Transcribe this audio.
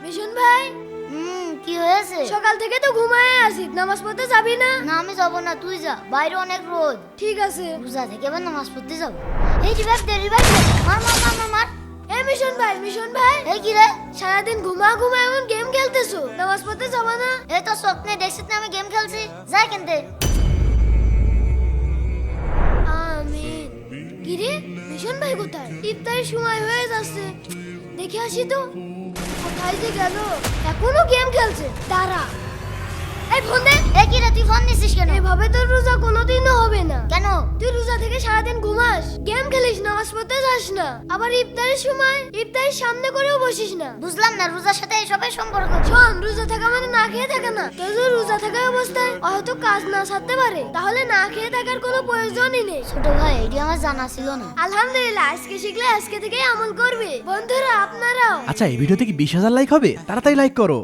Mission ভাই কি হয়েছে? সকাল থেকে তো ঘুমায় আছিস, নামাজ পড়তে যাবি না? না আমি যাব না, তুই যা, বাইরে অনেক রোদ। ঠিক আছে। রোজা থেকে আবার নামাজ পড়তে যাব? এই রিভাইভ দে, রিভাইভ দে, মার মার মার মার মার। এ মিশন ভাই এই কি রে? সারাদিন ঘুমা এমন গেম খেলতেছো, নামাজ পড়তে যাবা না? এই তো স্বপ্নে দেখছিস না আমি গেম খেলছি, যাই কিনতে। আমিন। কিরে মিশন ভাই কোথায়? ইফতারের সময় হয়ে যাচ্ছে, দেখে আসি তো কোথায় যে গেল। এখনো গেম খেলছে, দাঁড়া। এই ফোন দে। এই কি রে, তুই ফোন দিছিস কেন? এভাবে তোর রোজা কোনোদিনও হবে না। কেন? তুই রোজা থেকে সারাদিন ঘুমাস, গেম খেলিস, নামাজ পড়তে যাস না, আবার ইফতারের সময় ইফতারের সামনে করেও বসিস না। বুঝলাম না, রোজার সাথে এসবের সম্পর্ক কি? শোন, রোজা থাকা মানে না খেয়ে থাকা না। কেউ যদি রোজা থাকা অবস্থায় হয়তো কাজ না সারতে পারে, তাহলে না খেয়ে থাকার কোনো প্রয়োজনই নেই। ছোট ভাই, এটি আমার জানা ছিল না। আলহামদুলিল্লাহ, আজকে শিখলে আজকে থেকেই আমল করবে। বন্ধুরা আপনারাও। আচ্ছা, এই ভিডিওতে কি 20,000 লাইক হবে? তাড়াতাড়ি লাইক করো।